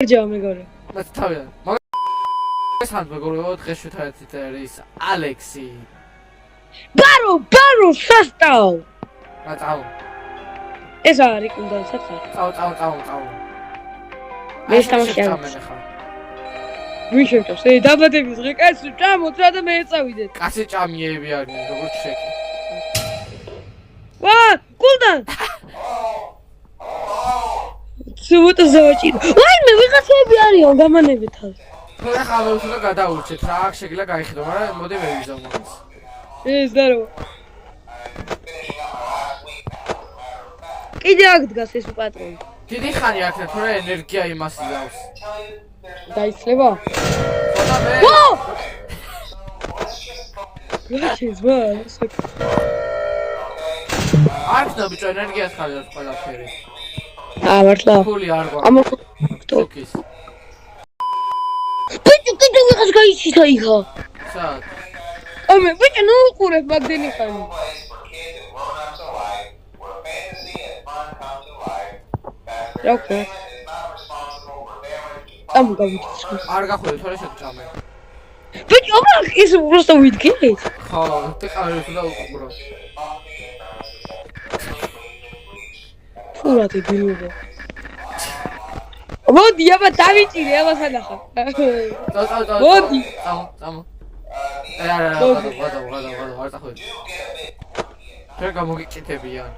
გამარჯობა მეგობრებო. Let's თავიდან. მაგას ხან მეგობრებო დღეს შევთვალეთ ის ალექსი. ბარო სასტავ. წავა. ეს არის კუნდან საცხარი. წავა. მე თამაში არ ვიშევთოს, დაბადების დღე კაცი ჭამოთ რა და მე ეწავიდეთ. კაცი ჭამიები არიან, როგორც შეკი. ვა, კუნდან. სულ ზავაჭირო. ვაი მე ვიღაცები არიან გამანებით თავს. ხო ახლა მე უშუალოდ გადაურჩეთ რა აქ შეგიძლია გაიხიდო, მაგრამ მოდი მე ვიზავ მაგას. ეს დარო. კიდე აქ დგას ეს პატრონი. დიდი ხანი აქ თორე ენერგია იმას იზავს. დაიცლება? ხოდა მე. რა შეიძლება? აქ და ბიჭო ენერგიას ხარჯავს ყველაფერი. მართლა. ფული არ გვაქვს. ამა ტოკის. ბიჭო კიდე ვიღაც გაიჩიტა იქა. სად? ამე ბიჭო ნუ უყურებ მაგდენი ხანი. რა ვქნა? ამ გავიჩიტე. არ გახვიდე თორე შეგჭამე. ბიჭო მაგ ის უბრალოდ ვიდგინეთ. ხო, ტყავი უნდა უყურო. ფურა დებილობა. მოდი აბა დავიჭირე ამას ანახა. წავა. მოდი. წავა. არა, არ წახვიდე. შენ გამოგიჭიტებიან.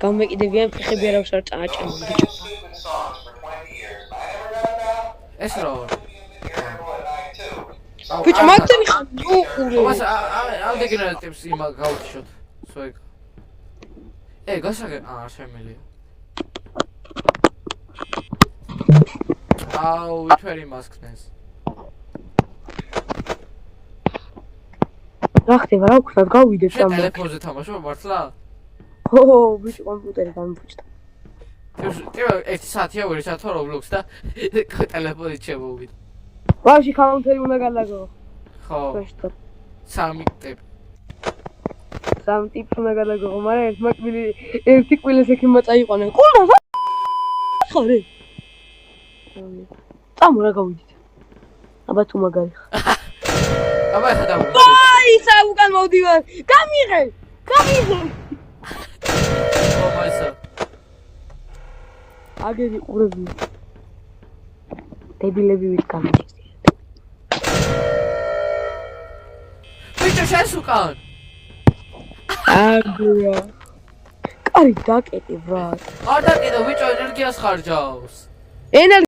გამეკიდებიან ფეხები არავის არ წააჭამო ბიჭო. ეს რა? ბიჭო მაგდენი ხანი უყურე. აბა ავდეგენერატებს იმა გავუჩიშოთ. სვეგ. გასაგე არ შემიძლია. ვითვერი მასკნეს. რა ხდება რა ვქნა გავიდეთ ამ ტელეფონზე თამაშობ მართლა? ხო ბიჭო კომპიუტერი გამიფუჭდა. პირველ 1 საათია ვერ ჩათო Roblox და ტელეფონით შემოვიდე. ვაში კაუნტერი უნდა გადაგო. ხო. 3 ტიპი. 3 ტიპი უნდა გადაგო, მაგრამ ერთი კვილეს ექიმმა წაიყვანენ. ყურა რა? ხარე. წამო რა გავიდით. აბა თუ მაგარი ხარ. აბა ხა დავუჩი. აი ისა უკან მოვდივარ. გამიღე. ომაისა. აგერი ყურები. დებილები ვიტკან. ბიჭო შენს უკან. აგერა. კარი დაკეტე ბრატ. არ დაკეტე ბიჭო ენერგიას ხარჯავს.